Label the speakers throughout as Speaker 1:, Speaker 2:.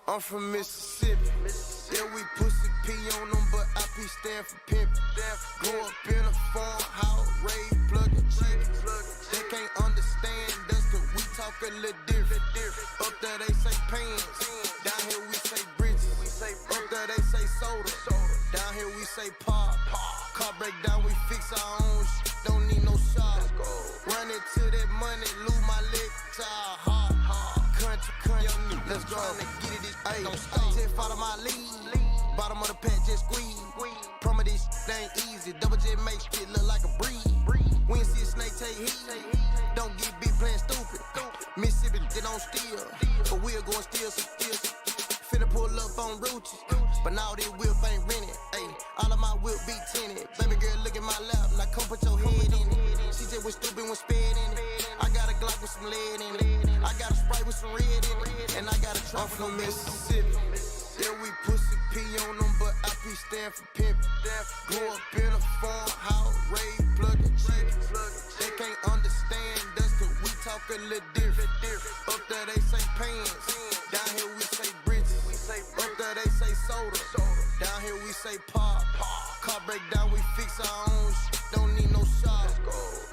Speaker 1: I'm from Mississippi. Yeah, we pussy P on them, but IP stand for pimpin'. Grew up in a farmhouse, raised plugging chickens. They can't understand us, cause we talk a little different. Up there they say pants, down here we say bridges. Up there they say soda, down here we say pop. Car break down, we fix our own shit, don't need no shop. Run into that money, lose my leg, child hard. Country, let's go. Get it, ayy, don't stop. Just follow my lead. Bottom of the pack, just squeeze. Promise this shit ain't easy. Double J make shit look like a breeze. We ain't see a snake take heat. Don't get big playing stupid. Mississippi, they don't steal. But we'll go and steal some steals. Finna pull up on roaches. But now this whip ain't rented. Ayy, all of my whip be tinted. Baby girl, look at my lap. Like, come put your head in it. She said we stupid when sped in it. I got a Glock with some lead in it. I got a Sprite with some red in it. And I got a trunk from Mississippi. Yeah, we pussy P on them, but IP stand for pimpin'. Grew up in a farmhouse, raised plugging chickens. They can't understand us, cause we talk a little different. Up there they say pants, down here we say bridges. Up there they say soda, down here we say pop. Car break down, we fix our own shit, don't need no shop.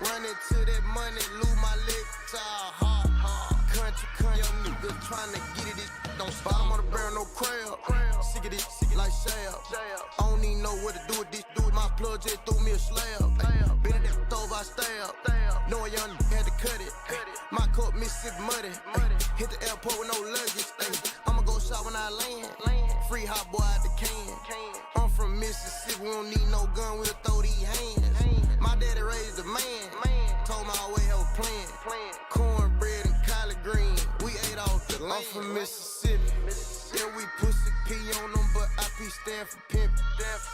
Speaker 1: Run into that money, lose my leg, child hard. Country, young niggas tryna get it, don't stop. Bottom of the barrel, no crab. Sick of this, like shab. I don't even know what to do with this. Do it, my plug just threw me a slab. Been in that stove, I stab. Know a young nigga had to cut it. My cup Mississippi muddy. Hit the airport with no luggage. I'ma go shop when I land. Free hot boy out the can. I'm from Mississippi, we don't need no gun, we'll throw these hands. My daddy raised a man. Told me I always have a plan. Cornbread and collard green. We ate off the land. I'm from Mississippi. Yeah, we pussy P on them, but IP stand for pimpin'.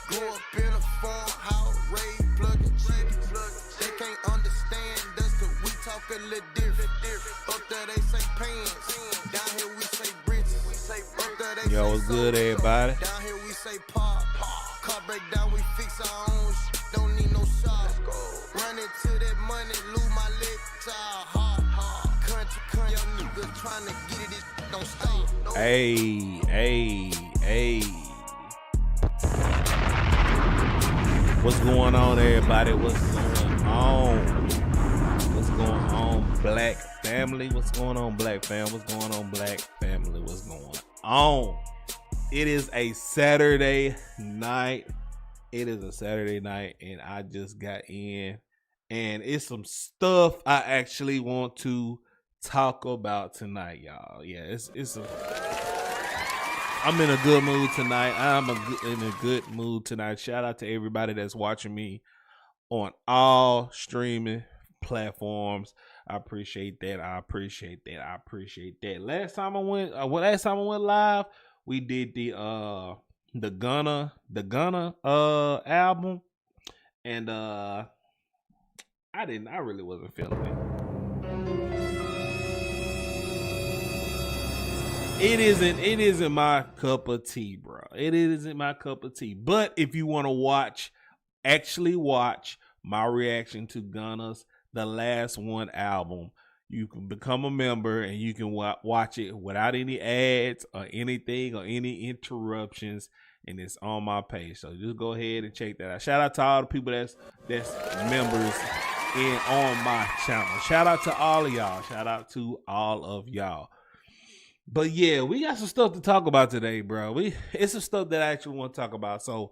Speaker 1: Grew up in a farmhouse, raised plugging chickens. They can't understand us, cause we talk a little different. Up there they say pants, down here we say bridges. Up there they
Speaker 2: Yo,
Speaker 1: say
Speaker 2: what's good,
Speaker 1: soda,
Speaker 2: everybody?
Speaker 1: down here we say pop. Car break down, we fix our own shit, don't need no shop. Run into that money, lose my leg, child hard. Country, young niggas tryna get it, don't stop.
Speaker 2: Hey. What's going on, everybody? What's going on? What's going on, Black family? What's going on, Black fam? What's going on, Black family? What's going on? It is a Saturday night. And I just got in. And it's some stuff I actually want to talk about tonight, y'all. Yeah, I'm in a good mood tonight. In a good mood tonight. Shout out to everybody that's watching me on all streaming platforms. I appreciate that. Last time I went live, we did the Gunna album, and I really wasn't feeling it. It isn't my cup of tea, bro. It isn't my cup of tea. But if you want to actually watch my reaction to Gunna's The Last One album, you can become a member and you can watch it without any ads or anything or any interruptions. And it's on my page. So just go ahead and check that out. Shout out to all the people that's members on my channel. Shout out to all of y'all. But yeah, we got some stuff to talk about today, bro. It's some stuff that I actually want to talk about. So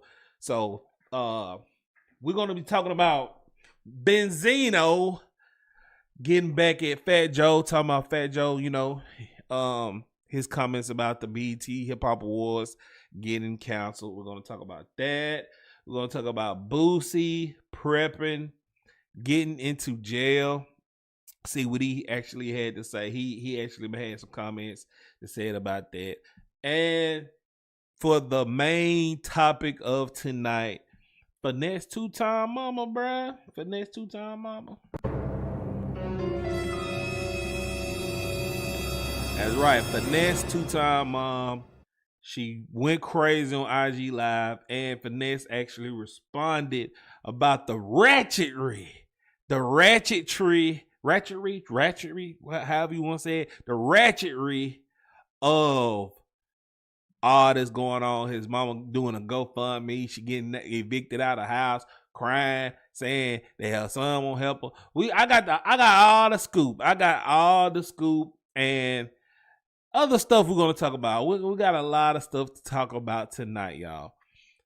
Speaker 2: we're gonna be talking about Benzino getting back at Fat Joe, talking about Fat Joe, his comments about the BET Hip Hop Awards getting canceled. We're gonna talk about that. We're gonna talk about Boosie prepping, getting into jail. See what he actually had to say. He actually had some comments to say about that. And for the main topic of tonight, Finesse2Tymes mama, bruh. Finesse2Tymes mama. That's right. Finesse2Tymes mom. She went crazy on IG Live, and Finesse actually responded about the ratchetry, however you want to say it, the ratchetry of all this going on. His mama doing a GoFundMe. She getting evicted out of the house, crying, saying that her son won't help her. I got all the scoop. I got all the scoop and other stuff we're gonna talk about. We got a lot of stuff to talk about tonight, y'all.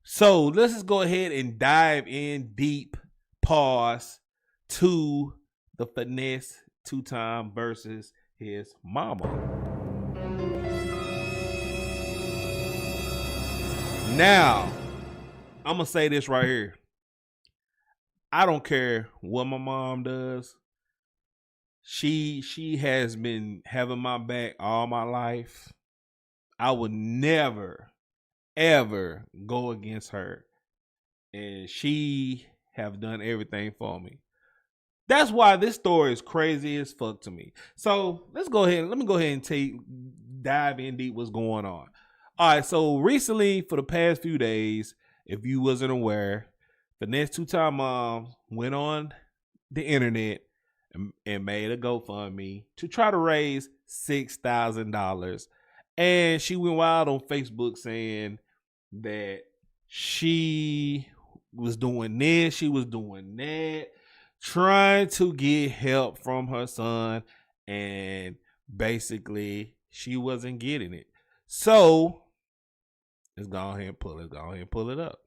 Speaker 2: So let's just go ahead and dive in deep. Pause to the Finesse2Tymes versus his mama. Now, I'm gonna say this right here. I don't care what my mom does. She has been having my back all my life. I would never, ever go against her. And she have done everything for me. That's why this story is crazy as fuck to me. So let me go ahead and dive in deep what's going on. All right, so recently, for the past few days, if you wasn't aware, Finesse2Tymes mom went on the internet and made a GoFundMe to try to raise $6,000. And she went wild on Facebook saying that she was doing this, she was doing that, trying to get help from her son, and basically she wasn't getting it. So let's go ahead and pull it up.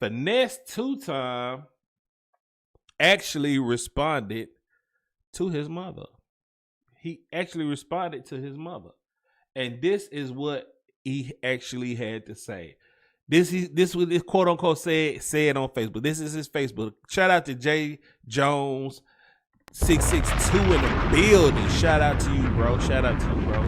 Speaker 2: Finesse2Tymes actually responded to his mother. He actually responded to his mother. And this is what he actually had to say. This was this quote unquote said on Facebook. This is his Facebook. Shout out to J Jones 662 in the building. Shout out to you, bro. Shout out to you, bro.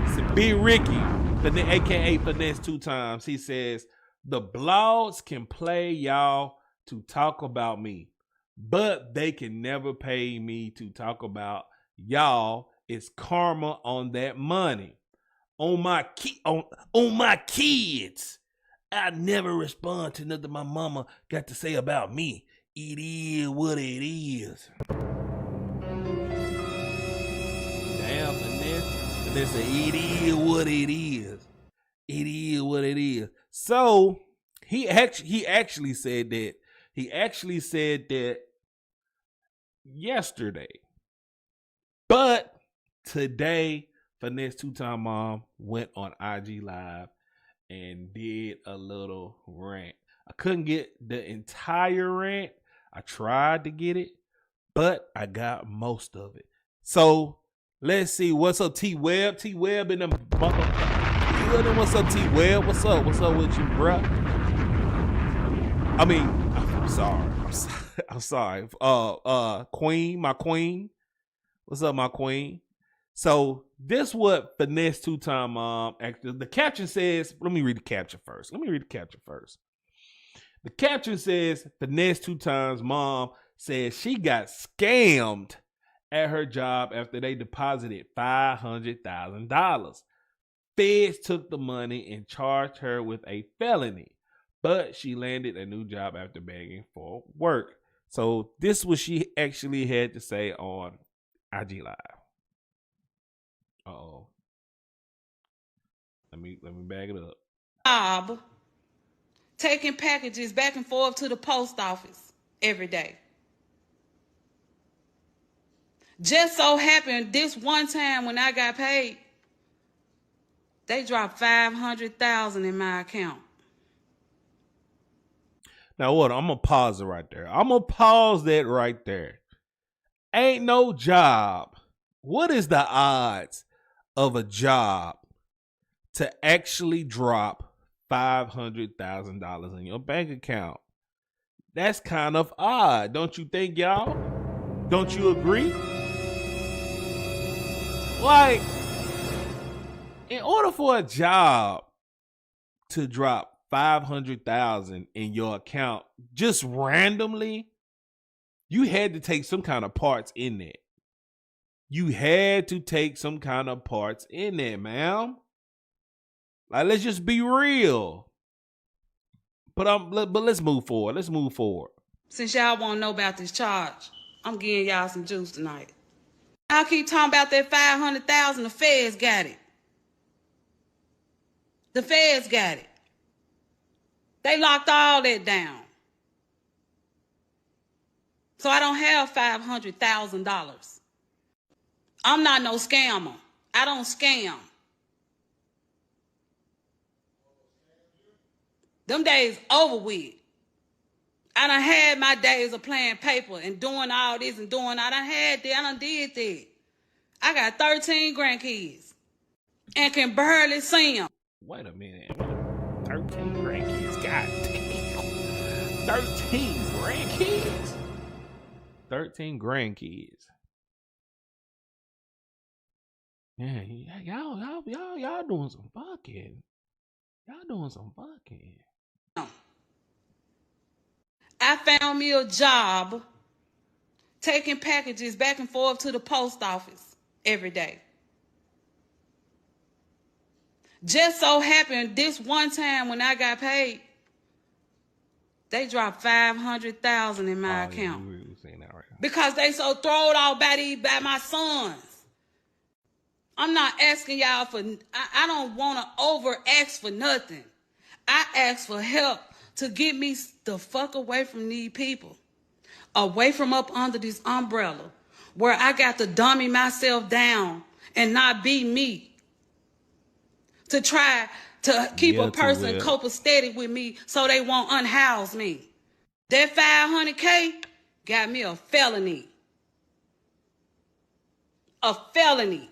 Speaker 2: It's Big Ricky, aka Finesse2Tymes. He says, the blogs can play y'all to talk about me, but they can never pay me to talk about y'all. It's karma on that money. On my kids. I never respond to nothing my mama got to say about me. It is what it is. Damn, Finesse say it is what it is. It is what it is. So he actually said that. He actually said that yesterday. But today, Finesse2Tymes mom went on IG Live and did a little rant. I couldn't get the entire rant. I tried to get it, but I got most of it. So let's see. What's up, T-Web? T-Web in the what's up, T-Web? What's up? What's up with you, bruh? I mean, I'm sorry. I'm sorry. Queen, my queen. What's up, my queen? So this what Finesse2Tymes mom actually, the caption says, let me read the caption first. The caption says, Finesse2Tymes mom says she got scammed at her job after they deposited $500,000. Feds took the money and charged her with a felony, but she landed a new job after begging for work. So this was she actually had to say on IG Live. Uh-oh. Let me bag it up.
Speaker 3: Job taking packages back and forth to the post office every day. Just so happened this one time when I got paid, they dropped $500,000 in my account.
Speaker 2: Now what? I'm gonna pause it right there. I'm gonna pause that right there. Ain't no job. What is the odds of a job to actually drop $500,000 in your bank account? That's kind of odd, don't you think, y'all? Don't you agree? Like, in order for a job to drop $500,000 in your account just randomly, you had to take some kind of parts in there. You had to take some kind of parts in there, ma'am. Like, let's just be real. But let's move forward.
Speaker 3: Since y'all want to know about this charge, I'm giving y'all some juice tonight. I'll keep talking about that $500,000. The feds got it. The feds got it. They locked all that down. So I don't have $500,000. I'm not no scammer. I don't scam. Them days over with. I done had my days of playing paper and doing all this and doing. I done had that. I done did that. I got 13 grandkids and can barely see them.
Speaker 2: Wait a minute. 13 grandkids. God damn. 13 grandkids? 13 grandkids. Yeah, y'all doing some fucking. Y'all doing some fucking.
Speaker 3: I found me a job taking packages back and forth to the post office every day. Just so happened this one time when I got paid, they dropped $500,000 in my account.
Speaker 2: Yeah, we saying that right now.
Speaker 3: Because they so throwed off by my sons. I'm not asking y'all for, I don't want to over ask for nothing. I ask for help to get me the fuck away from these people. Away from up under this umbrella where I got to dummy myself down and not be me. To try to keep a person copacetic with me so they won't unhouse me. That $500K got me a felony. A felony.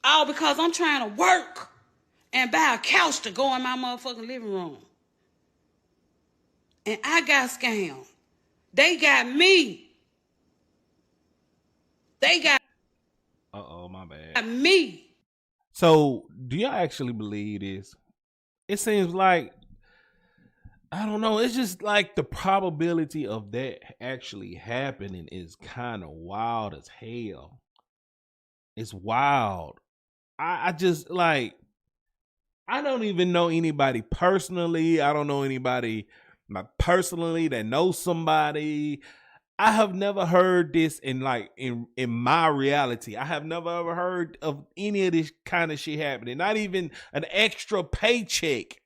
Speaker 3: All because I'm trying to work and buy a couch to go in my motherfucking living room. And I got scammed. They got me. They got
Speaker 2: my bad.
Speaker 3: Me.
Speaker 2: So, do y'all actually believe this? It seems like, I don't know, it's just like the probability of that actually happening is kind of wild as hell. It's wild. I just like, I don't even know anybody personally. I don't know anybody personally that knows somebody. I have never heard this in my reality. I have never ever heard of any of this kind of shit happening. Not even an extra paycheck.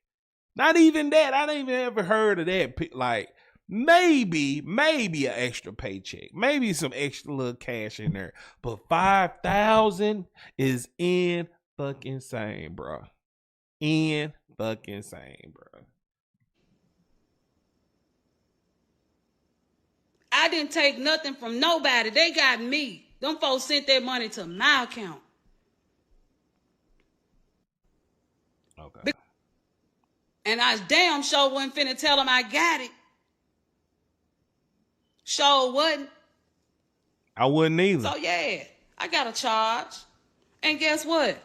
Speaker 2: Not even that. I didn't even ever heard of that. Like maybe an extra paycheck. Maybe some extra little cash in there. But 5,000 is in fucking insane, bro. In fucking insane, bro.
Speaker 3: I didn't take nothing from nobody. They got me. Them folks sent their money to my account.
Speaker 2: Okay.
Speaker 3: And I damn sure wasn't finna tell them I got it. Sure wasn't.
Speaker 2: I wouldn't either.
Speaker 3: So yeah, I got a charge. And guess what?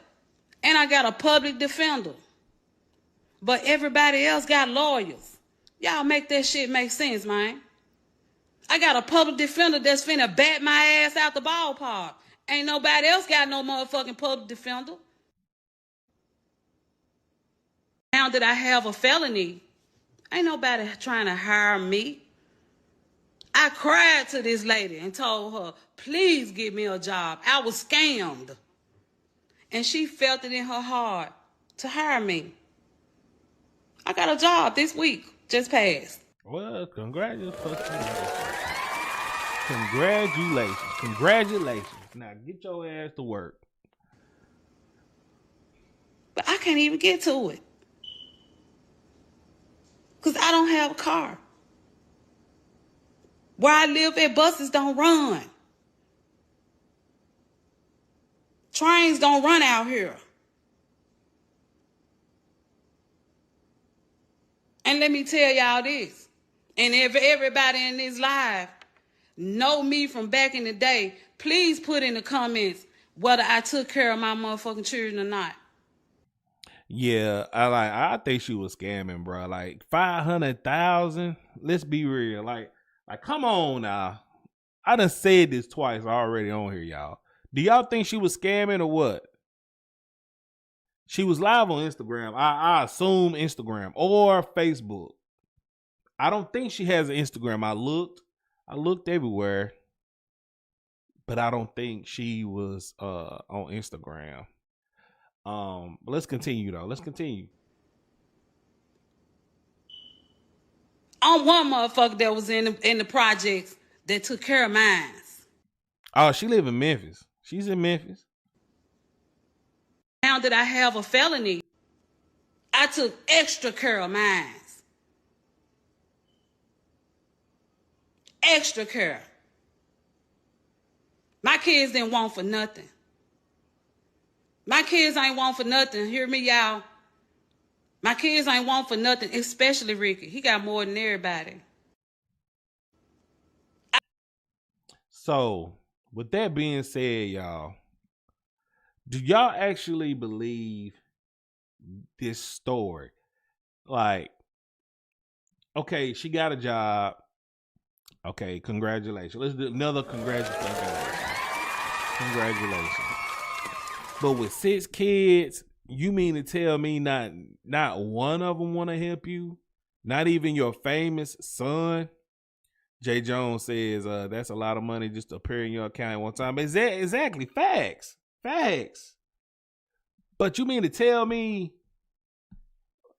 Speaker 3: And I got a public defender. But everybody else got lawyers. Y'all make that shit make sense, man. I got a public defender that's finna bat my ass out the ballpark. Ain't nobody else got no motherfucking public defender. Now that I have a felony, ain't nobody trying to hire me. I cried to this lady and told her, please give me a job. I was scammed. And she felt it in her heart to hire me. I got a job this week, just passed.
Speaker 2: Well, congratulations. Congratulations. Now get your ass to work.
Speaker 3: But I can't even get to it. Because I don't have a car. Where I live at, buses don't run. Trains don't run out here. And let me tell y'all this. And if everybody in this live know me from back in the day, please put in the comments whether I took care of my motherfucking children or not.
Speaker 2: Yeah, I think she was scamming, bro. Like 500,000. Let's be real. Like come on now. I done said this twice already on here, y'all. Do y'all think she was scamming or what? She was live on Instagram. I assume Instagram or Facebook. I don't think she has an Instagram. I looked everywhere, but I don't think she was on Instagram. But let's continue though. Let's continue.
Speaker 3: I'm one motherfucker that was in the projects that took care of mine.
Speaker 2: Oh, she live in Memphis. She's in Memphis.
Speaker 3: Now that I have a felony, I took extra care of mine. Extra care. My kids didn't want for nothing. My kids ain't want for nothing. Hear me, y'all. My kids ain't want for nothing, especially Ricky. He got more than everybody.
Speaker 2: So, with that being said, y'all, do y'all actually believe this story? Like, okay, she got a job. Okay, congratulations. Let's do another congratulations. Congratulations. But with 6 kids, you mean to tell me not one of them want to help you? Not even your famous son? Jay Jones says that's a lot of money just to appear in your account at one time. Exactly. Facts. But you mean to tell me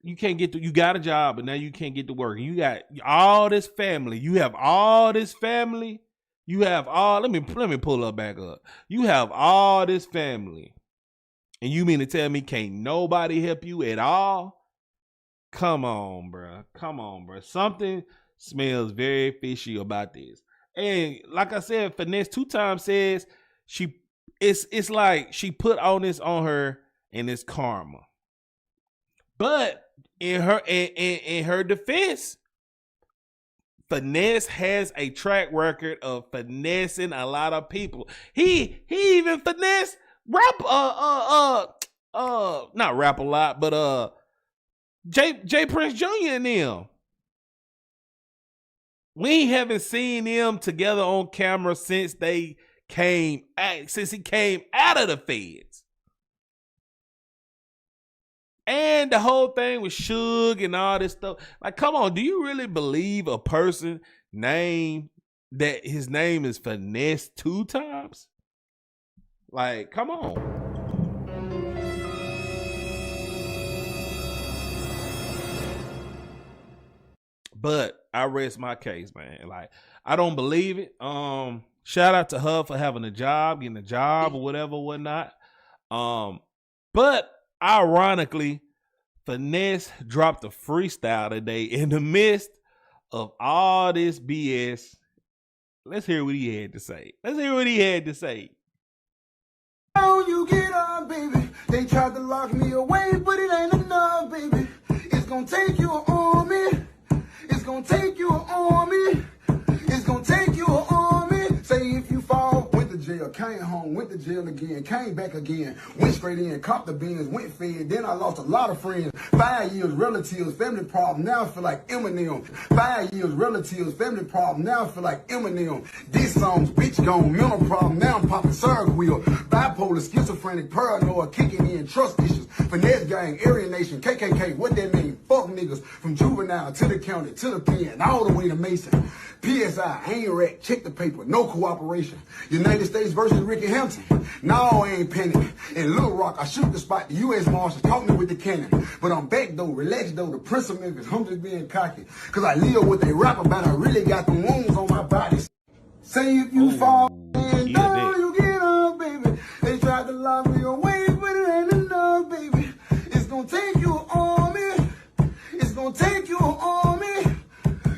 Speaker 2: you can't get to, you got a job, but now you can't get to work. You got all this family. You have all this family. You have all, let me pull up back up. You have all this family. And you mean to tell me can't nobody help you at all? Come on, bro. Something smells very fishy about this. And like I said, Finesse2Tymes says it's like she put on this on her and it's karma. But in her defense, Finesse has a track record of finessing a lot of people. He even finessed not rap a lot, but J Prince Jr. and them. We haven't seen them together on camera since he came out of the feds. And the whole thing with Suge and all this stuff. Like, come on, do you really believe a person that his name is Finesse2Tymes? Like, come on. But I rest my case, man. Like, I don't believe it. Shout out to her for having a job, getting a job or whatever, whatnot. But ironically, Finesse dropped a freestyle today in the midst of all this BS. Let's hear what he had to say.
Speaker 1: How you get on, baby? They tried to lock me away, but it ain't enough, baby. It's gonna take you an army. It's gonna take you an army. It's gonna take you an army. Say if you fall, went to jail, came home, went to jail again, came back again, went straight in, copped the beans, went fed. Then I lost a lot of friends. 5 years, relatives, family problem. Now I feel like Eminem. 5 years, relatives, family problem. Now I feel like Eminem. These songs, bitch gone, mental problem. Now I'm popping syrup wheel. Bipolar, schizophrenic, paranoid, kicking in, trust issues. Finesse gang, Aryan Nation, KKK. What that mean? Fuck niggas from juvenile to the county to the pen, all the way to Mason. PSI, ain't rat, check the paper, no cooperation. United States versus Ricky Hampton. No, I ain't penny. In Little Rock, I shoot the spot. The U.S. Marshals caught me with the cannon. But I'm back though, relaxed though, the Prince of Memphis. I'm just being cocky. Cause I live what they rap about. I really got the wounds on my body. Say if you fall and down, you get up, baby. They tried to lock me away, but it ain't enough, baby. It's gonna take you an army. It's gonna take you an army.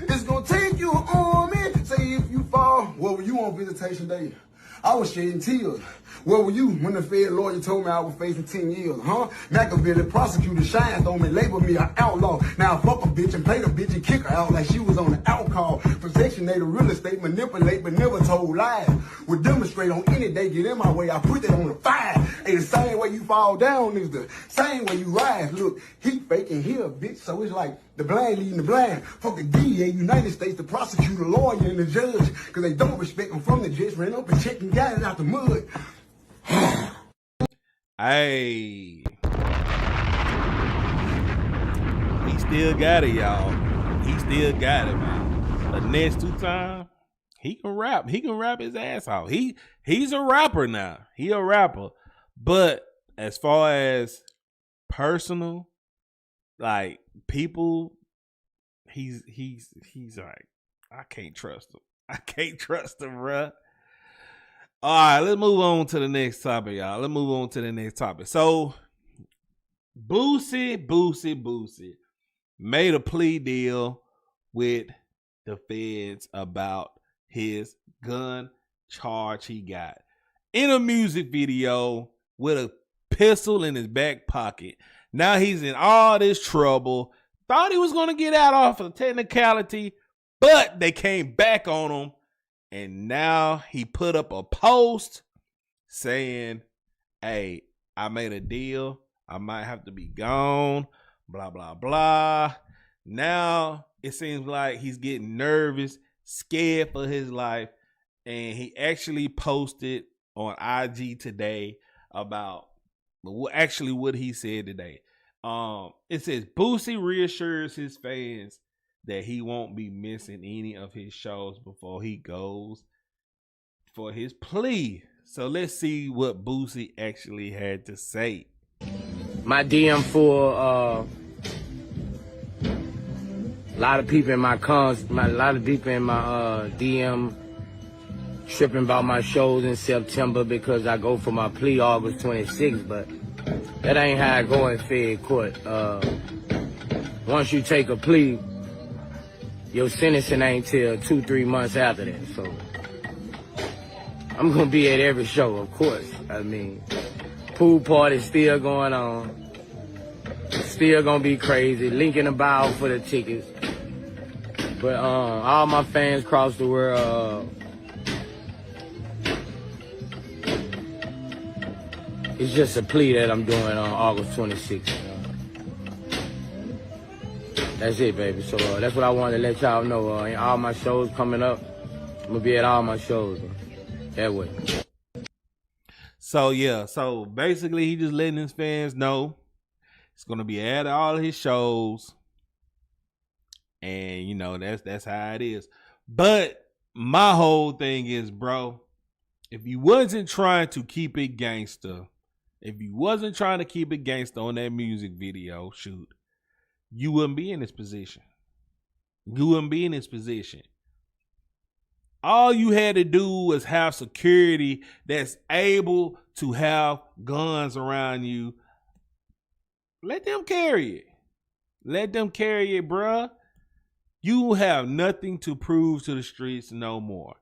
Speaker 1: It's gonna take you an army. Say if you fall, where were you on visitation day? I was shedding tears. Where were you when the Fed lawyer told me I was facing 10 years, huh? Machiavelli prosecutor shines on me, label me an outlaw. Now I fuck a bitch and play the bitch and kick her out like she was on the alcohol. Protection, they the real estate, manipulate but never told lies. Would demonstrate on any day, get in my way, I put that on the fire. Hey, the same way you fall down is the same way you rise. Look, he faking here, bitch, so it's like the blind leading the blind. Fuck the DA, United States, the prosecutor, lawyer, and the judge. Cause they don't respect them from the judge, ran up and checked and got it out the mud.
Speaker 2: Hey, he still got it, y'all. He still got it, man. The next 2 times, he can rap. He can rap his ass off. He's a rapper now. He a rapper. But as far as personal, like people he's like, I can't trust him. I can't trust him, bruh. All right, let's move on to the next topic, y'all. Let's move on to the next topic. So, Boosie made a plea deal with the feds about his gun charge he got in a music video with a pistol in his back pocket. Now he's in all this trouble. Thought he was going to get out off of technicality, but they came back on him. And now he put up a post saying, hey, I made a deal. I might have to be gone, blah, blah, blah. Now it seems like he's getting nervous, scared for his life. And he actually posted on IG today about actually what he said today. It says Boosie reassures his fans that he won't be missing any of his shows before he goes for his plea. So let's see what Boosie actually had to say.
Speaker 4: My DM for a lot of people in my DM tripping about my shows in September because I go for my plea August 26th, but that ain't how I go in Fed court. Once you take a plea, your sentencing ain't till 2-3 months after that. So I'm gonna be at every show, of course. I mean, pool party still going on. Still gonna be crazy. Link in the bio for the tickets. But all my fans across the world, it's just a plea that I'm doing on August 26th. That's it, baby. So that's what I wanted to let y'all know. All my shows coming up, I'm gonna be at all my shows. That way.
Speaker 2: So yeah, so basically he just letting his fans know it's gonna be at all of his shows. And you know, that's how it is. But my whole thing is, bro, if you wasn't trying to keep it gangster, on that music video shoot, you wouldn't be in this position. All you had to do was have security that's able to have guns around you. Let them carry it. Bruh. You have nothing to prove to the streets no more.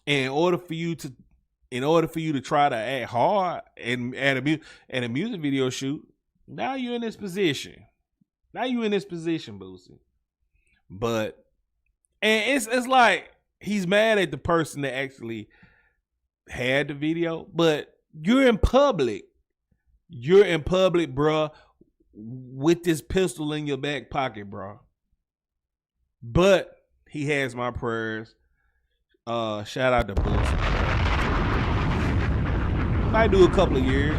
Speaker 2: And in order for you to try to act hard and at a music video shoot, now you're in this position. Boosie. But and it's like he's mad at the person that actually had the video, but you're in public, bruh, with this pistol in your back pocket, bruh. But he has my prayers. Shout out to Boosie. I do a couple of years.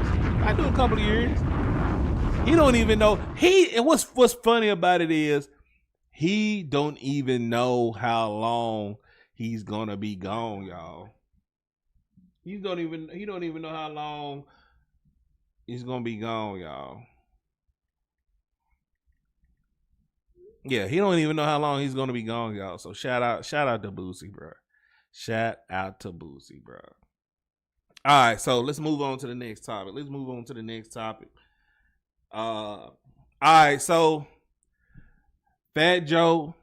Speaker 2: He don't even know. And what's funny about it is he don't even know how long he's gonna be gone, y'all. He don't even know how long he's gonna be gone, y'all. Yeah, he don't even know how long he's gonna be gone, y'all. So shout out to Boosie, bro. All right, so let's move on to the next topic. All right, so Fat Joe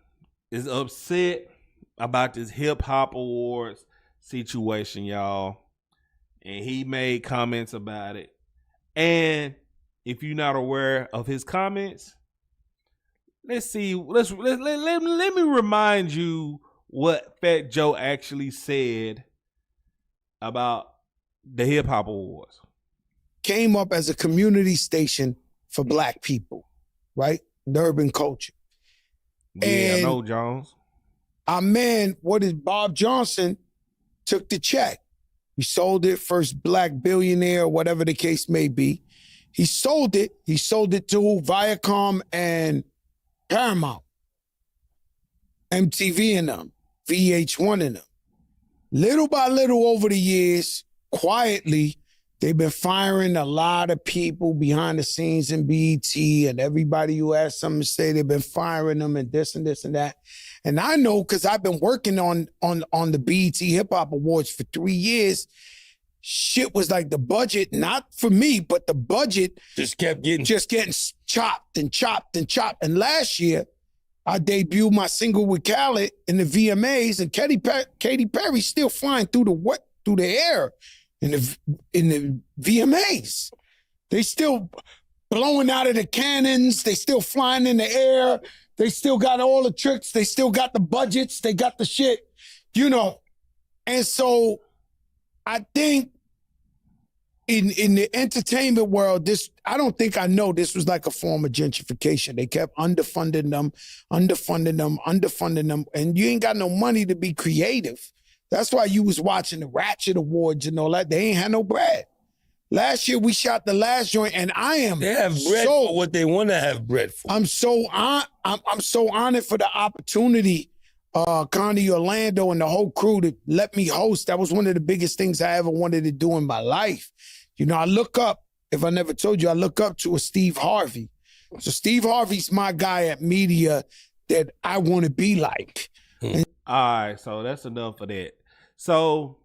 Speaker 2: is upset about this hip hop awards situation, y'all. And he made comments about it. And if you're not aware of his comments, let me remind you what Fat Joe actually said about the hip hop awards.
Speaker 5: Came up as a community station for black people, right? The urban culture.
Speaker 2: Yeah, I know, Jones.
Speaker 5: Our man, Bob Johnson, took the check. He sold it, first black billionaire, whatever the case may be. He sold it to Viacom and Paramount, MTV and them, VH1 and them. Little by little over the years, quietly, They've been firing a lot of people behind the scenes in BET, and everybody who has something to say, they've been firing them and this and this and that. And I know because I've been working on the BET Hip Hop Awards for 3 years. Shit was like the budget, not for me, but the budget
Speaker 6: Just kept getting
Speaker 5: chopped and chopped and chopped. And last year, I debuted my single with Khaled in the VMAs, and Katy Perry's still flying through the air in the VMAs. They still blowing out of the cannons. They still flying in the air. They still got all the tricks. They still got the budgets. They got the shit, you know. And so I think in the entertainment world, I don't think I know this was like a form of gentrification. They kept underfunding them, and you ain't got no money to be creative. That's why you was watching the Ratchet Awards and all that. They ain't had no bread. Last year we shot the last joint, and I am
Speaker 6: They have bread for what they want to have bread for.
Speaker 5: I'm so honored for the opportunity, Connie Orlando and the whole crew to let me host. That was one of the biggest things I ever wanted to do in my life. You know, I look up, if I never told you, I look up to a Steve Harvey. So Steve Harvey's my guy at media that I want to be like.
Speaker 2: All right, so that's enough of that. So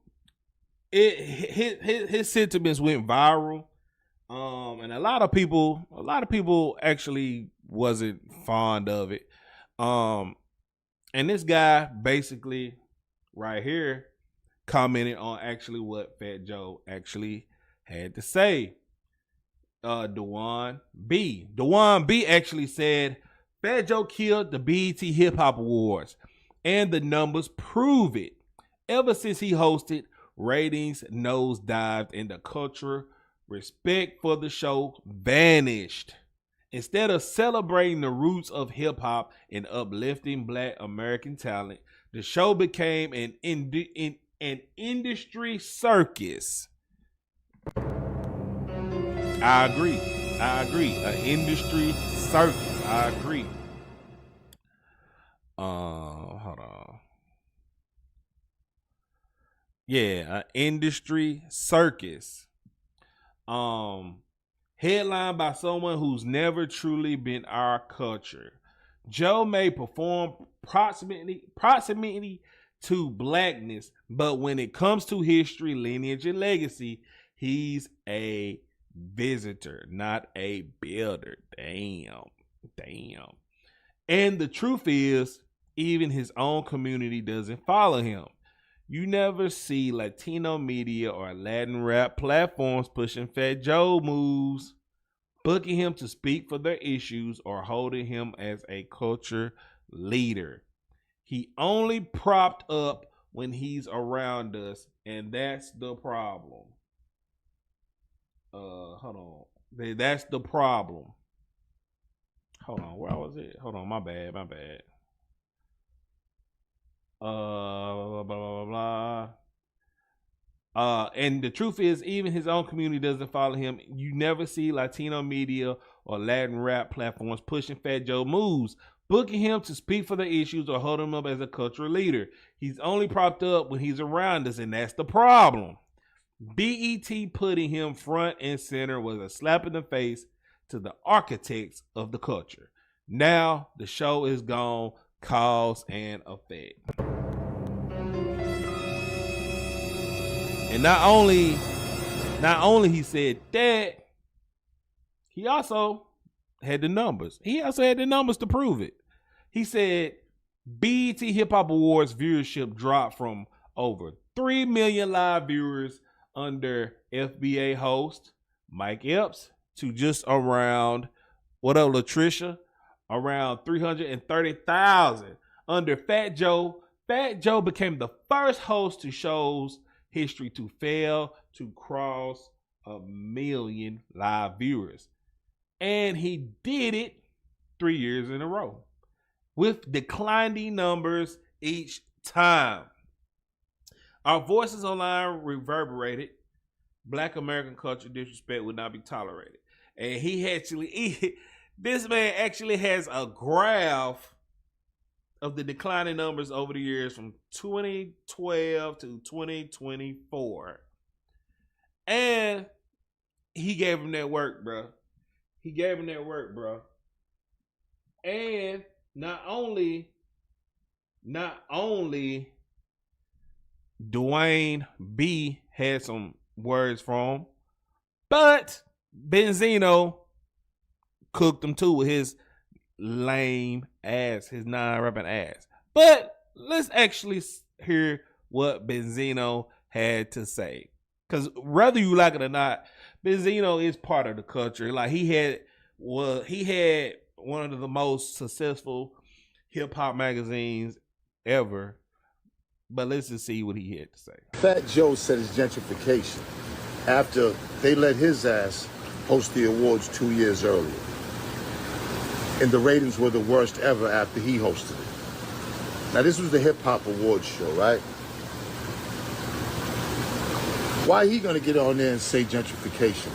Speaker 2: his sentiments went viral, and a lot of people actually wasn't fond of it. And this guy basically right here commented on actually what Fat Joe actually had to say. Dewan B actually said Fat Joe killed the BET Hip Hop Awards, and the numbers prove it. Ever since he hosted, ratings nosedived and the cultural respect for the show vanished. Instead of celebrating the roots of hip hop and uplifting Black American talent, the show became an industry circus. I agree. An industry circus. I agree. Hold on. Yeah, an industry circus. Headlined by someone who's never truly been our culture. Joe may perform proximity to blackness, but when it comes to history, lineage, and legacy, he's a visitor, not a builder. Damn. And the truth is, even his own community doesn't follow him. You never see Latino media or Latin rap platforms pushing Fat Joe moves, booking him to speak for their issues, or holding him as a culture leader. He only propped up when he's around us, and that's the problem. Hold on. That's the problem. Hold on, where was it? Hold on, my bad. Blah, blah, blah, blah. And the truth is, even his own community doesn't follow him. You never see Latino media or Latin rap platforms pushing Fat Joe moves, booking him to speak for the issues, or holding him up as a cultural leader. He's only propped up when he's around us, and that's the problem. BET putting him front and center was a slap in the face to the architects of the culture. Now the show is gone. Cause and effect. And not only he said that, he also had the numbers. He also had the numbers to prove it. He said BET Hip Hop Awards viewership dropped from over 3 million live viewers under FBA host Mike Epps to just around, what up, Latricia? Around 330,000 under Fat Joe. Fat Joe became the first host to show's history to fail to cross 1 million live viewers. And he did it 3 years in a row with declining numbers each time. Our voices online reverberated. Black American culture disrespect would not be tolerated. And this man actually has a graph of the declining numbers over the years from 2012 to 2024. And he gave him that work, bro. He gave him that work, bro. And not only Dwayne B had some words for him, but Benzino cooked him too with his lame ass, his non-rapping ass. But let's actually hear what Benzino had to say. Because whether you like it or not, Benzino is part of the culture. Like he had one of the most successful hip hop magazines ever. But let's just see what he had to say.
Speaker 7: Fat Joe said it's gentrification after they let his ass host the awards 2 years earlier. And the ratings were the worst ever after he hosted it. Now this was the hip hop awards show, right? Why he gonna get on there and say gentrification?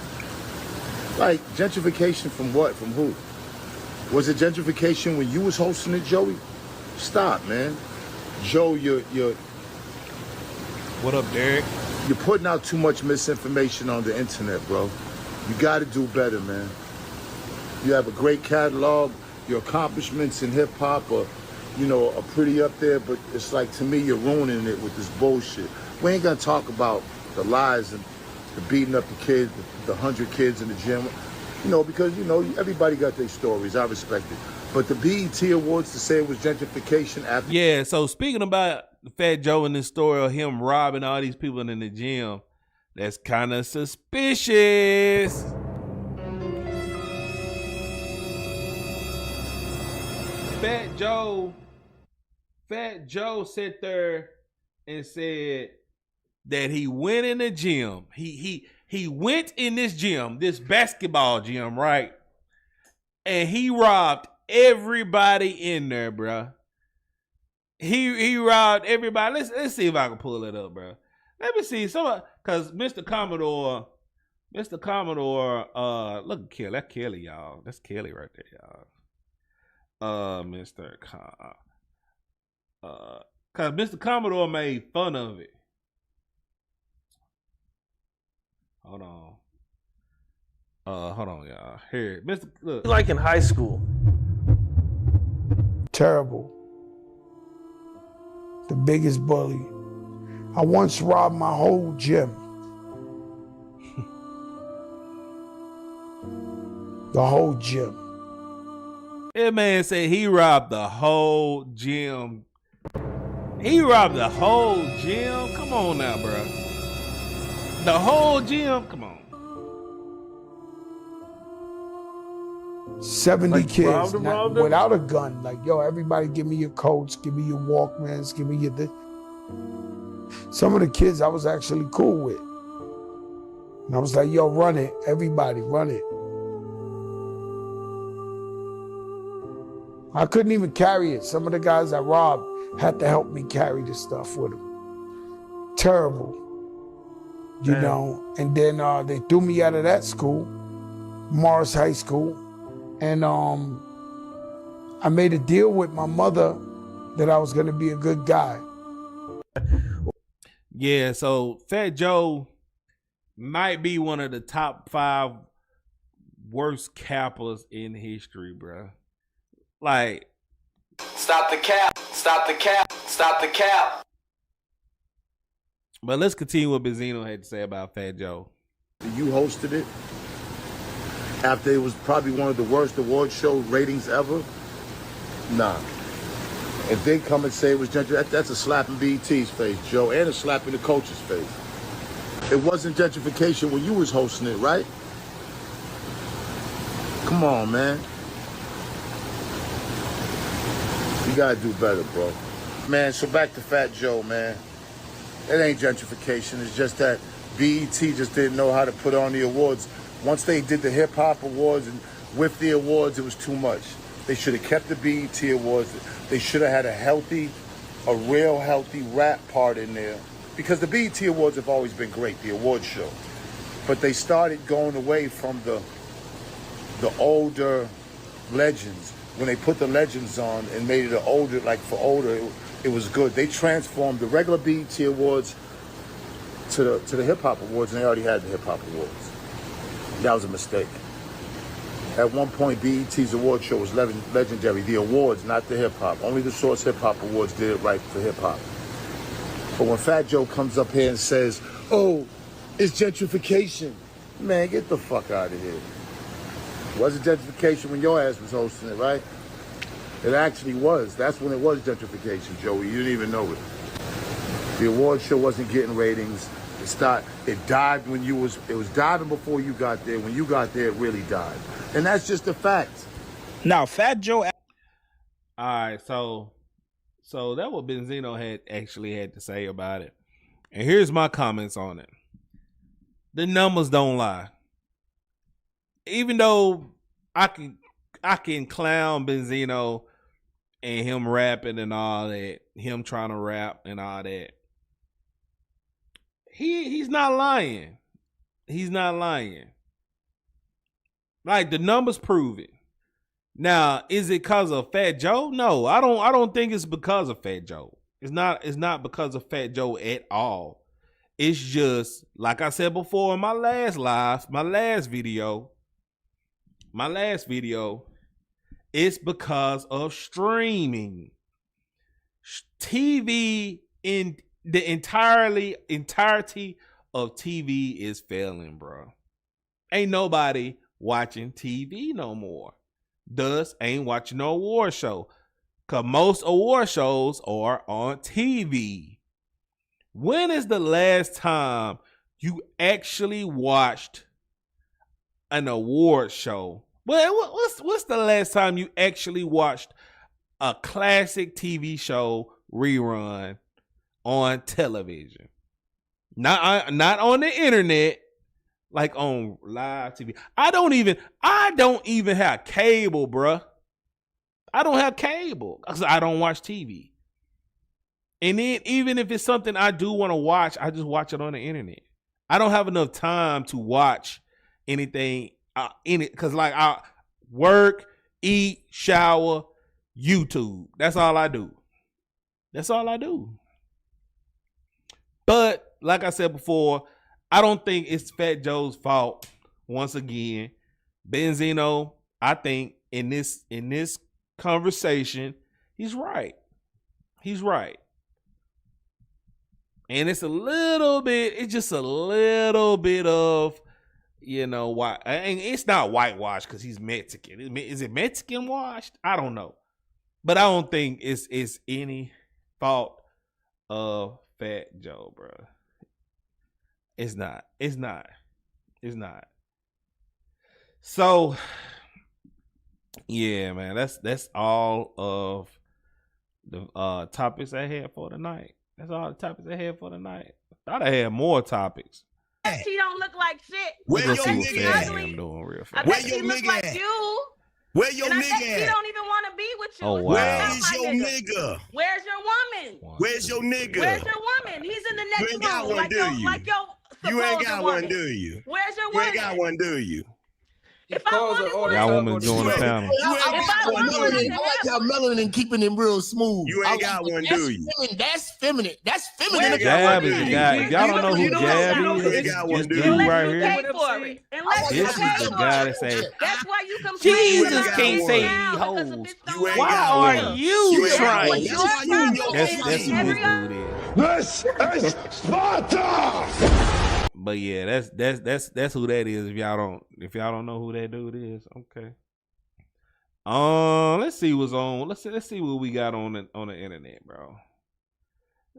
Speaker 7: Like, gentrification from what? From who? Was it gentrification when you was hosting it, Joey? Stop, man. Joe, you're...
Speaker 2: What up, Derek?
Speaker 7: You're putting out too much misinformation on the internet, bro. You gotta do better, man. You have a great catalog. Your accomplishments in hip-hop are pretty up there, but it's like, to me, you're ruining it with this bullshit. We ain't gonna talk about the lies and the beating up the kids, the 100 kids in the gym, because, everybody got their stories. I respect it. But the BET Awards, to say it was gentrification after...
Speaker 2: Yeah, so speaking about Fat Joe in this story of him robbing all these people in the gym, that's kind of suspicious. Fat Joe sat there and said that he went in the gym. He went in this gym, this basketball gym, right? And he robbed everybody in there, bro. He robbed everybody. Let's see if I can pull it up, bro. Let me see because Mr. Commodore, look at Kelly. That's Kelly, y'all. That's Kelly right there, y'all. Cause Mr. Commodore made fun of it. Hold on, y'all. Here, Mr. Look.
Speaker 6: Like in high school.
Speaker 5: Terrible. The biggest bully. I once robbed my whole gym. The whole gym.
Speaker 2: That man said he robbed the whole gym. He robbed the whole gym? Come on now, bro. The whole gym? Come on.
Speaker 5: 70 kids without a gun. Like, yo, everybody give me your coats, give me your Walkmans, give me your this. Some of the kids I was actually cool with. And I was like, yo, run it. Everybody, run it. I couldn't even carry it. Some of the guys I robbed had to help me carry the stuff with them. Terrible. You know, and then they threw me out of that school, Morris High School. And I made a deal with my mother that I was gonna be a good guy.
Speaker 2: Yeah, so Fat Joe might be one of the top 5 worst cappers in history, bro. Like,
Speaker 8: stop the cap, stop the cap, stop the cap.
Speaker 2: But let's continue what Benzino had to say about Fat Joe.
Speaker 7: You hosted it after it was probably one of the worst award show ratings ever? Nah. If they come and say it was gentrification, that's a slap in BET's face, Joe, and a slap in the coach's face. It wasn't gentrification when you was hosting it, right? Come on, man. You gotta do better, bro. Man, so back to Fat Joe, man. It ain't gentrification, it's just that BET just didn't know how to put on the awards. Once they did the hip hop awards and with the awards, it was too much. They should have kept the BET awards. They should have had a real healthy rap part in there. Because the BET awards have always been great, the award show. But they started going away from the older legends. When they put the legends on and made it older, it was good. They transformed the regular BET awards to the hip hop awards, and they already had the hip hop awards. That was a mistake. At one point, BET's award show was legendary. The awards, not the hip hop. Only the Source Hip Hop Awards did it right for hip hop. But when Fat Joe comes up here and says, "Oh, it's gentrification," man, get the fuck out of here. It wasn't gentrification when your ass was hosting it, right? It actually was. That's when it was gentrification, Joey. You didn't even know it. The award show wasn't getting ratings. It died when it was diving before you got there. When you got there, it really died. And that's just a fact.
Speaker 9: Now, Fat Joe.
Speaker 2: All right, so that what Benzino had to say about it. And here's my comments on it. The numbers don't lie. Even though I can clown Benzino and him rapping and all that, him trying to rap and all that. He's not lying. He's not lying. Like, the numbers prove it. Now, is it because of Fat Joe? No, I don't think it's because of Fat Joe. It's not because of Fat Joe at all. It's just, like I said before in my last video, it's because of streaming. TV in the entirety of TV is failing, bro. Ain't nobody watching TV no more. Thus, ain't watching no award show. Cause most award shows are on TV. When is the last time you actually watched an award show? Well, what's the last time you actually watched a classic TV show rerun on television? Not on the internet, like on live TV. I don't even have cable, bruh. I don't have cable because I don't watch TV. And then even if it's something I do want to watch, I just watch it on the internet. I don't have enough time to watch anything in it because, like, I work, eat, shower, YouTube. That's all I do. But like I said before, I don't think it's Fat Joe's fault. Once again, Benzino, I think in this conversation, he's right. And it's just a little bit of, why. And it's not whitewash because he's Mexican. Is it Mexican washed? I don't know. But I don't think it's any fault of Fat Joe, bro. It's not. So, yeah, man, that's all of the topics I had for tonight. That's all the topics I had for tonight. Thought I had more topics.
Speaker 10: She don't look like shit.
Speaker 6: Where your
Speaker 10: nigga
Speaker 6: at?
Speaker 2: I'm doing real
Speaker 10: I
Speaker 2: fast.
Speaker 10: bet she look like you.
Speaker 6: Where your
Speaker 10: and I bet
Speaker 6: nigga
Speaker 10: she
Speaker 6: at?
Speaker 10: don't even want to be with you.
Speaker 2: Oh,
Speaker 10: It's
Speaker 2: wow.
Speaker 6: Where
Speaker 10: not
Speaker 6: is
Speaker 10: my
Speaker 6: your nigga?
Speaker 10: Where's your woman?
Speaker 6: Where's your nigga?
Speaker 10: Where's your woman? He's in the
Speaker 6: You
Speaker 10: next
Speaker 6: ain't got
Speaker 10: room,
Speaker 6: one,
Speaker 10: like
Speaker 6: do
Speaker 10: your
Speaker 6: you?
Speaker 10: like your
Speaker 6: You ain't
Speaker 10: supposed
Speaker 6: got
Speaker 10: woman.
Speaker 6: one, do you?
Speaker 10: Where's your
Speaker 6: You
Speaker 10: woman?
Speaker 6: ain't got one, do you?
Speaker 10: If I wanted one,
Speaker 2: Y'all women doing the panel.
Speaker 10: if
Speaker 11: I like y'all melanin keeping him real smooth.
Speaker 6: You ain't got one, do you?
Speaker 11: That's feminine. That's feminine.
Speaker 10: Where's
Speaker 2: Gab
Speaker 10: your
Speaker 2: is the
Speaker 10: woman?
Speaker 2: guy. If y'all don't know who Gab is, this dude
Speaker 10: Unless
Speaker 2: right
Speaker 10: you
Speaker 2: here.
Speaker 10: pay for it. Unless you
Speaker 2: This
Speaker 10: pay
Speaker 2: is the
Speaker 10: for
Speaker 2: guy
Speaker 10: it.
Speaker 2: that say,
Speaker 10: That's why you complain
Speaker 2: Jesus
Speaker 10: about
Speaker 2: can't
Speaker 10: it
Speaker 2: say
Speaker 10: now, because a
Speaker 2: hoes.
Speaker 10: bitch don't
Speaker 6: You ain't
Speaker 10: want
Speaker 6: got
Speaker 10: it.
Speaker 2: Why are you
Speaker 6: ain't got
Speaker 2: trying?
Speaker 6: one. That's why you and your
Speaker 2: That's who this
Speaker 10: Every
Speaker 2: dude is.
Speaker 12: This is Sparta!
Speaker 2: But yeah, that's who that is. If y'all don't know who that dude is, okay. Let's see what's on. Let's see what we got on the internet, bro.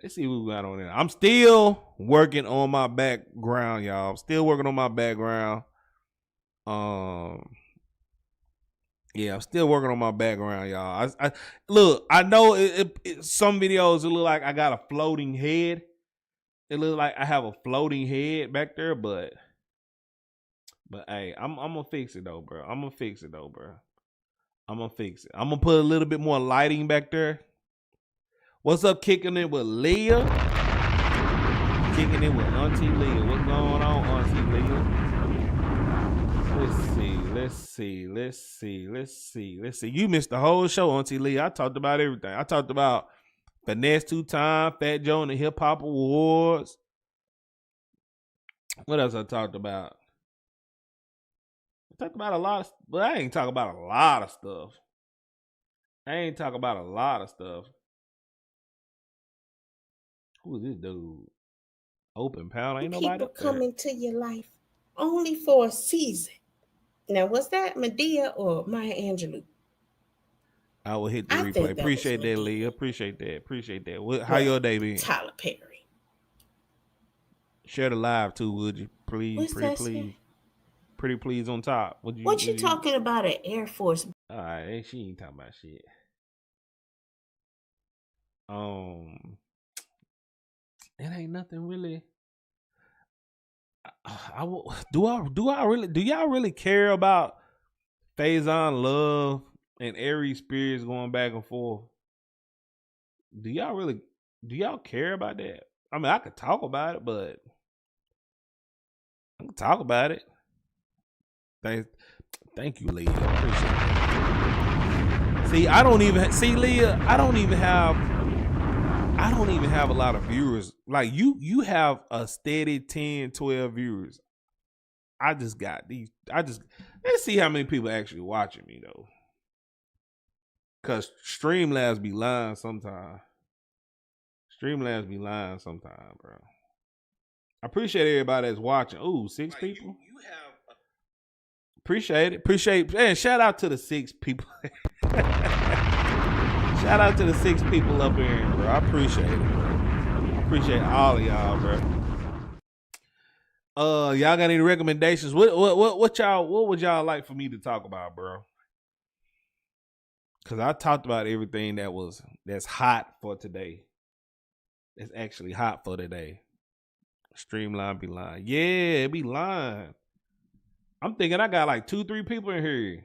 Speaker 2: Let's see what we got on there. I'm still working on my background, y'all. I'm still working on my background. Yeah, I'm still working on my background, y'all. I look. I know some videos it look like I got a floating head. It look like I have a floating head back there, but hey, I'm gonna fix it though, bro. I'm gonna fix it. I'm gonna put a little bit more lighting back there. What's up, kicking it with Leah? Kicking it with Auntie Leah. What's going on, Auntie Leah? Let's see. You missed the whole show, Auntie Leah. I talked about everything. I talked about Finesse2Tymes, Fat Joe and the Hip Hop Awards. What else I talked about? Talk about a lot of, but I ain't talk about a lot of stuff. Who is this dude? Open pound. Ain't nobody
Speaker 9: People
Speaker 2: up there.
Speaker 9: come into your life only for a season. Now, was that Medea or Maya Angelou?
Speaker 2: I will hit the replay. Appreciate that, Leah. Appreciate that. How your day been?
Speaker 9: Tyler Perry.
Speaker 2: Share the live too, would you? Please,
Speaker 9: What's
Speaker 2: pretty
Speaker 9: that
Speaker 2: please.
Speaker 9: say?
Speaker 2: Pretty please on top.
Speaker 9: What you talking about at Air Force?
Speaker 2: All right, she ain't talking about shit. It ain't nothing really. Do y'all really care about Faison Love and Aries Spears going back and forth? Do y'all care about that? I mean, I could talk about it, but I can talk about it. Thank you, Leah. Appreciate that. See, Leah, I don't even have a lot of viewers. Like you have a steady 10, 12 viewers. I just got these. Let's see how many people actually watching me though. Cause Streamlabs be lying sometimes. Bro. I appreciate everybody that's watching. Ooh, 6 people. Appreciate it. And shout out to the 6 people. Shout out to the 6 people up here, bro. I appreciate it, bro. I appreciate all of y'all, bro. Y'all got any recommendations? What would y'all like for me to talk about, bro? Cause I talked about everything that's hot for today. It's actually hot for today. Streamline be lying. Yeah, it be lying. I'm thinking I got like 2-3 people in here.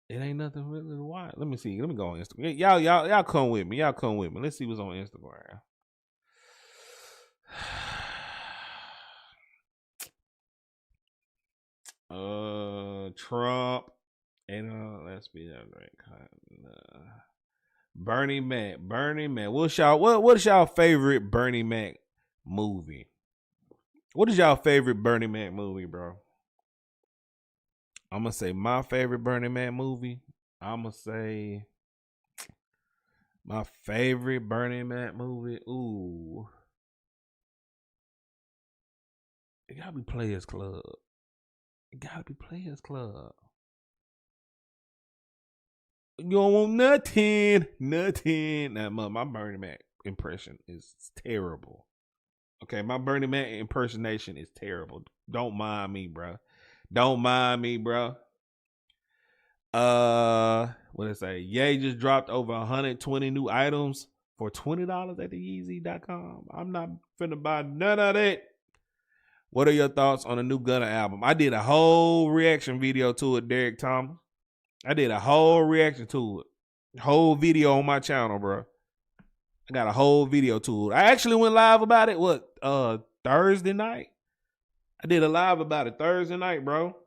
Speaker 2: It ain't nothing really to watch. Let me see. Let me go on Instagram. Y'all come with me. Let's see what's on Instagram. Trump and let's be that right. Bernie Mac. What's y'all favorite Bernie Mac movie? What is y'all favorite Bernie Mac movie, bro? I'm gonna say my favorite Bernie Mac movie. Ooh. It gotta be Players Club. You don't want nothing. Nah, my Bernie Mac impression is terrible. Okay, my Bernie Mac impersonation is terrible. Don't mind me, bro. What did it say? Ye just dropped over 120 new items for $20 at the Yeezy.com. I'm not finna buy none of that. What are your thoughts on the new Gunna album? I did a whole reaction video to it, Derek Thomas. I did a whole reaction to it. Whole video on my channel, bro. I got a whole video to it. I actually went live about it, Thursday night? I did a live about it Thursday night, bro.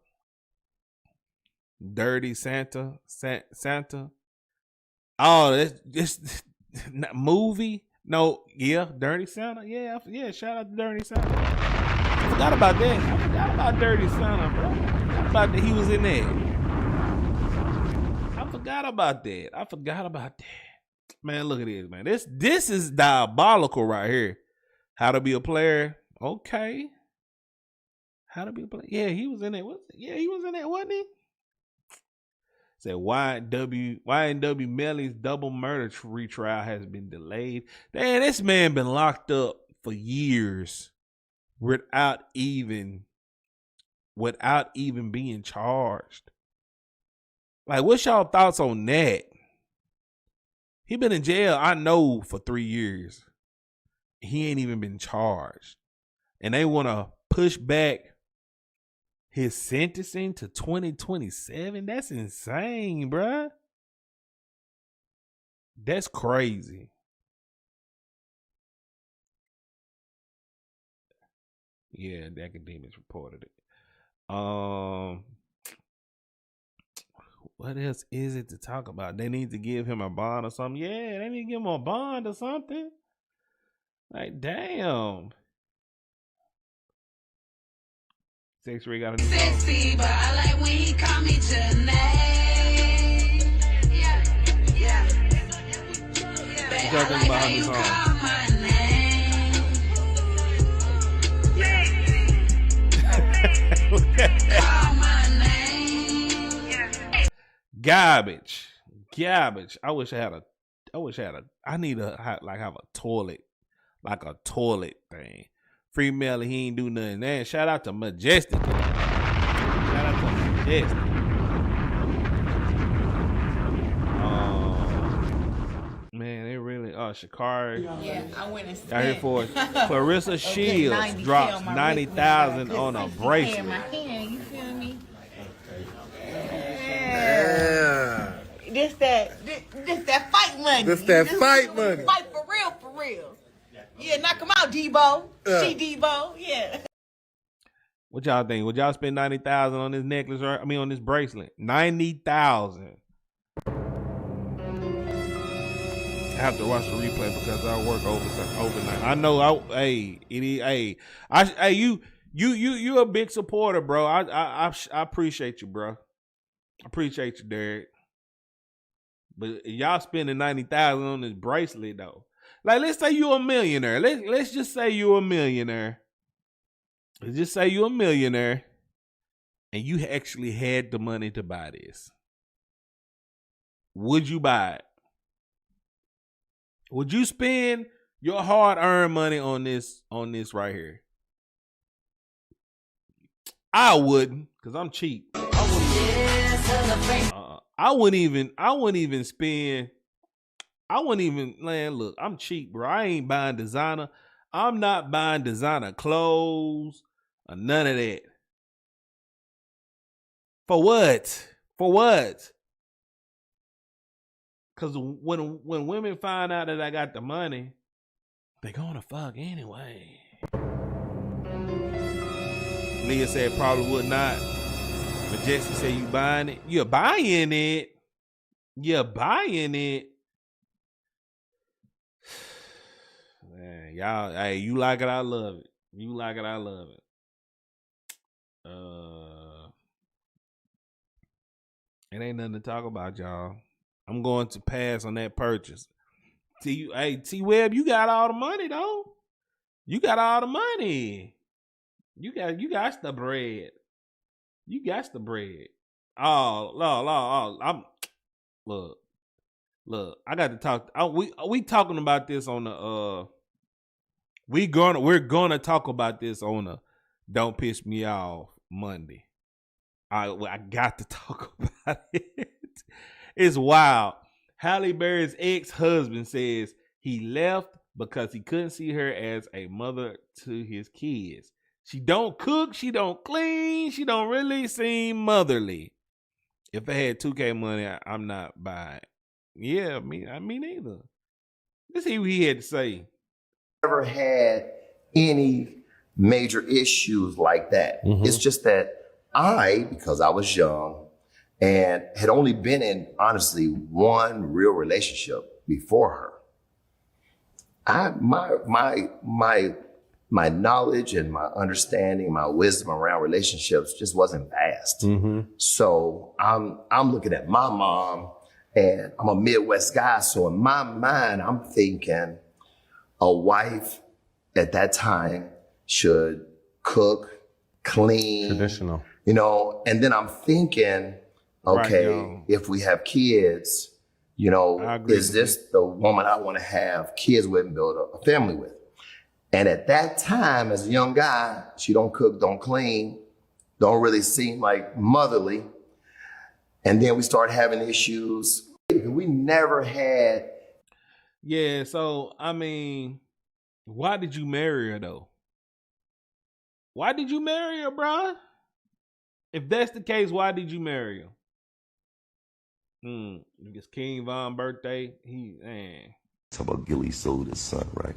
Speaker 2: Dirty Santa. Oh, that's just movie? No, yeah, Dirty Santa. Yeah, shout out to Dirty Santa. I forgot about that. I forgot about Dirty Santa, bro. I forgot about that he was in there. I forgot about that. Man, look at this, man. This is diabolical right here. How to be a player. Okay. How to be a player. Yeah, he was in there. He was in there, wasn't he? Said YNW Melly's double murder retrial has been delayed. Damn, this man been locked up for years without even being charged. Like, what's y'all thoughts on that? He been in jail, I know, for 3 years. He ain't even been charged. And they want to push back his sentencing to 2027? That's insane, bruh. That's crazy. Yeah, the academics reported it. What else is it to talk about? They need to give him a bond or something. Yeah, they need to give him a bond or something. Like, damn. Sex Ray got a new song.
Speaker 3: Sexy, but I like when he call me Janae. Yeah.
Speaker 2: What y'all think about her new song? Garbage. I need to have a toilet, like a toilet thing. Free Melly, he ain't do nothing. Man, shout out to Majestic. Man, they really Shakari.
Speaker 13: Yeah, I went and
Speaker 2: Got here
Speaker 13: spent
Speaker 2: for it. Clarissa Shields drops 90,000 on a bracelet.
Speaker 13: my hand, you feel me?
Speaker 6: Yeah.
Speaker 13: This that fight money.
Speaker 6: This that fight money.
Speaker 13: Fight for real. Yeah, knock him out, Debo. She Debo, yeah.
Speaker 2: What y'all think? Would y'all spend 90,000 on this necklace? Or on this bracelet? 90,000. I have to watch the replay because I work overnight. I know. You a big supporter, bro. I appreciate you, bro. I appreciate you, Derek. But y'all spending 90,000 on this bracelet though. Like, let's say you're a millionaire. Let's just say you're a millionaire. Let's just say you're a millionaire, and you actually had the money to buy this. Would you buy it? Would you spend your hard-earned money on this right here? I wouldn't, because I'm cheap. I wouldn't even spend. I wouldn't even, man, look, I'm cheap, bro. I ain't buying designer. I'm not buying designer clothes or none of that. For what? Because when women find out that I got the money, they gonna fuck anyway. Leah said probably would not. But Jesse said you buying it. You're buying it. Man, y'all, hey, you like it, I love it. You like it, I love it. It ain't nothing to talk about, y'all. I'm going to pass on that purchase. T-Web, you got all the money though. You got all the money. You got the bread. You got the bread. Look. I got to talk. We talking about this on the we're gonna talk about this on the Don't Piss Me Off Monday. I got to talk about it. It's wild. Halle Berry's ex-husband says he left because he couldn't see her as a mother to his kids. She don't cook, she don't clean, she don't really seem motherly. If I had 2K money, I'm not buying. Yeah, me neither. Let's see what he had to say.
Speaker 14: Never had any major issues like that. It's just that because I was young and had only been in, honestly, one real relationship before her, my knowledge and my understanding, my wisdom around relationships just wasn't vast. So I'm looking at my mom, and I'm a Midwest guy. So in my mind, I'm thinking a wife at that time should cook, clean,
Speaker 15: traditional,
Speaker 14: and then I'm thinking, okay, if we have kids, is this the woman I want to have kids with and build a family with? And at that time, as a young guy, she don't cook, don't clean, don't really seem like motherly. And then we start having issues. We never had.
Speaker 2: Yeah, so, why did you marry her, though? Why did you marry her, bro? If that's the case, why did you marry her? It's King Von birthday.
Speaker 16: Talk about Gilly sold his son, right?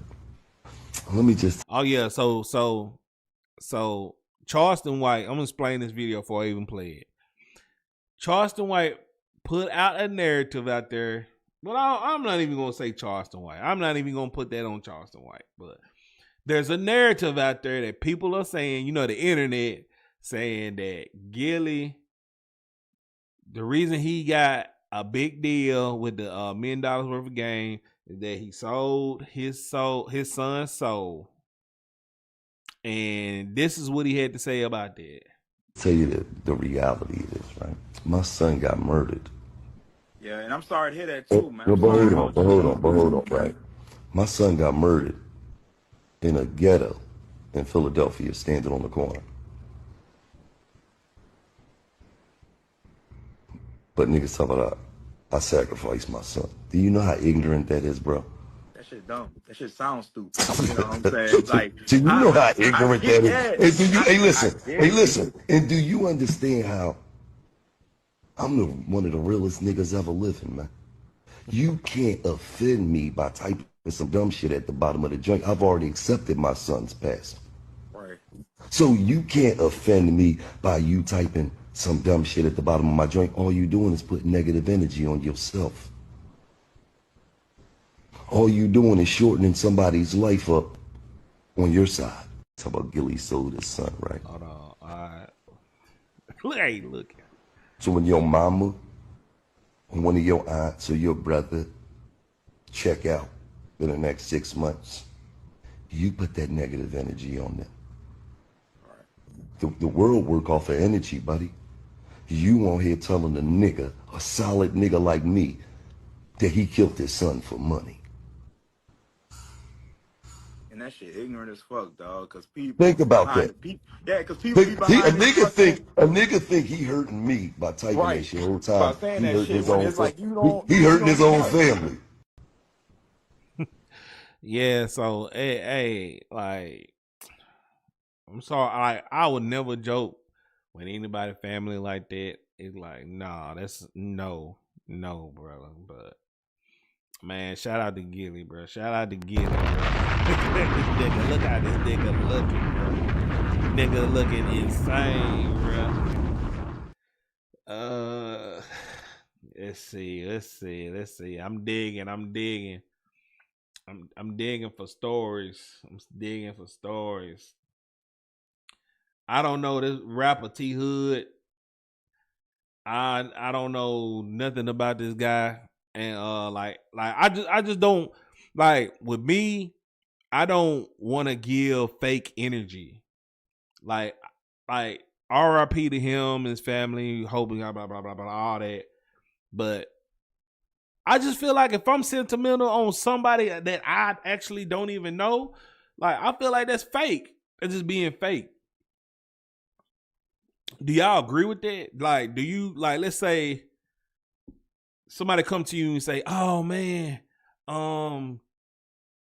Speaker 16: Let me just.
Speaker 2: Oh yeah, so Charleston White. I'm gonna explain this video before I even play it. Charleston White put out a narrative out there. Well, I'm not even gonna say Charleston White. I'm not even gonna put that on Charleston White. But there's a narrative out there that people are saying, the internet, saying that Gilly, the reason he got a big deal with the $1 million worth of game is that he sold his son's soul. And this is what he had to say about that.
Speaker 16: Tell you the reality of this, right? My son got murdered.
Speaker 15: Yeah, and I'm sorry to hear that too, man.
Speaker 16: But hold on, right? My son got murdered in a ghetto in Philadelphia, standing on the corner. But niggas talk about I sacrificed my son. Do you know how ignorant that is, bro?
Speaker 15: That shit dumb. That shit sounds stupid. You know what I'm saying? Like,
Speaker 16: do you know how ignorant that is? And do you, hey, listen. And do you understand how I'm one of the realest niggas ever living, man? You can't offend me by typing some dumb shit at the bottom of the joint. I've already accepted my son's past.
Speaker 15: Right.
Speaker 16: So you can't offend me by you typing some dumb shit at the bottom of my joint. All you doing is putting negative energy on yourself. All you doing is shortening somebody's life up on your side. Talk about Gilly sold his son, right?
Speaker 2: Hold on. All right. Hey, look.
Speaker 16: So when your mama or one of your aunts or your brother check out in the next 6 months, you put that negative energy on them. The world work off of energy, buddy. You on here telling a nigga, a solid nigga like me, that he killed his son for money.
Speaker 15: And that shit ignorant as fuck, dog. Cause people
Speaker 16: think about that.
Speaker 15: Cause people be behind
Speaker 16: a nigga think he hurting me by typing that shit whole time.
Speaker 15: By saying
Speaker 16: he
Speaker 15: that
Speaker 16: hurting
Speaker 15: shit
Speaker 16: his
Speaker 15: when
Speaker 16: own
Speaker 15: it's like you don't.
Speaker 16: He hurting his own family.
Speaker 2: Yeah, so hey, like, I'm sorry, I would never joke with anybody family like that. It's like, nah, that's no, brother. But man, shout out to Gilly, bro. Shout out to Gilly, bro. This nigga, look how this nigga looking, bro. Nigga looking insane, bro. Let's see. I'm digging. I'm digging for stories. I don't know this rapper T Hood. I don't know nothing about this guy, and I just don't like with me. I don't want to give fake energy. Like R.I.P. to him and his family. Hoping blah blah blah blah blah all that, but I just feel like if I'm sentimental on somebody that I actually don't even know, like I feel like that's fake. It's just being fake. Do y'all agree with that? Like, do you like? Let's say somebody come to you and say, "Oh man,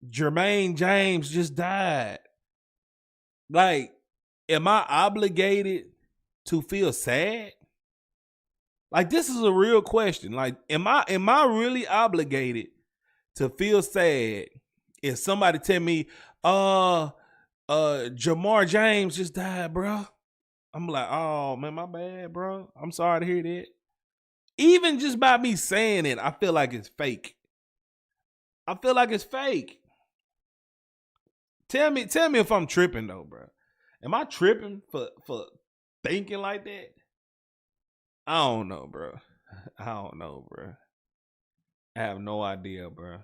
Speaker 2: Jermaine James just died." Like, am I obligated to feel sad? Like, this is a real question. Like, am I really obligated to feel sad if somebody tell me, Jamar James just died, bro? I'm like, oh man, my bad, bro. I'm sorry to hear that. Even just by me saying it, I feel like it's fake. Tell me if I'm tripping though, bro. Am I tripping for thinking like that? I don't know, bro. I have no idea, bro.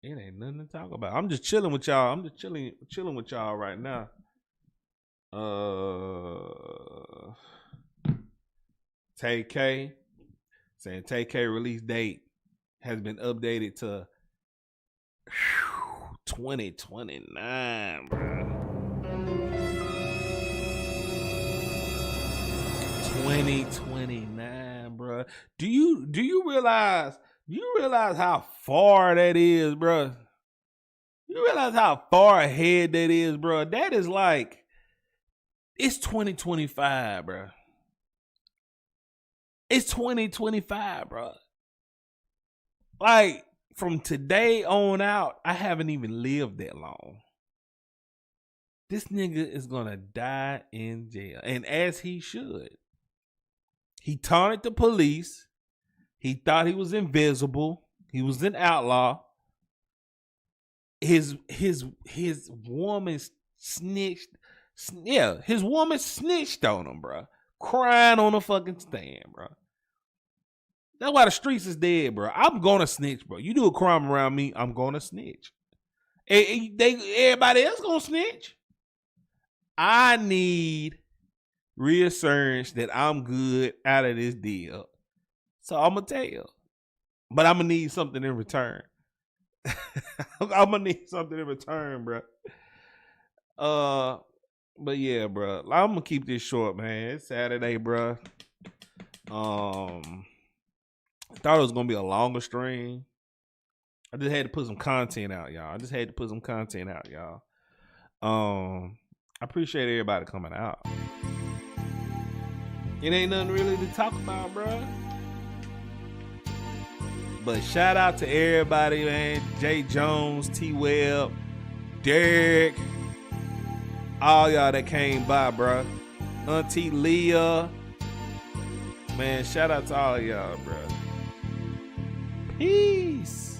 Speaker 2: It ain't nothing to talk about. I'm just chilling with y'all. I'm just chilling with y'all right now. TK saying TK release date has been updated to 2029, bro. 2029, bro. Do you realize how far that is, bro? You realize how far ahead that is, bro? That is like, it's 2025, bro. It's 2025, bro. Like, from today on out, I haven't even lived that long. This nigga is gonna die in jail, and as he should. He taunted the police. He thought he was invisible. He was an outlaw. his woman snitched. Yeah, his woman snitched on him, bro. Crying on the fucking stand, bro. That's why the streets is dead, bro. I'm gonna snitch, bro. You do a crime around me, I'm gonna snitch. Everybody else gonna snitch. I need reassurance that I'm good out of this deal. So I'm gonna tell. But I'm gonna need something in return. I'm gonna need something in return, bro. But yeah, bro. I'm gonna keep this short, man. It's Saturday, bro. I thought it was gonna be a longer stream. I just had to put some content out, y'all. I appreciate everybody coming out. It ain't nothing really to talk about, bro. But shout out to everybody, man. Jay Jones, T-Web, Derek, all y'all that came by, bro. Auntie Leah. Man, shout out to all y'all, bro. Peace.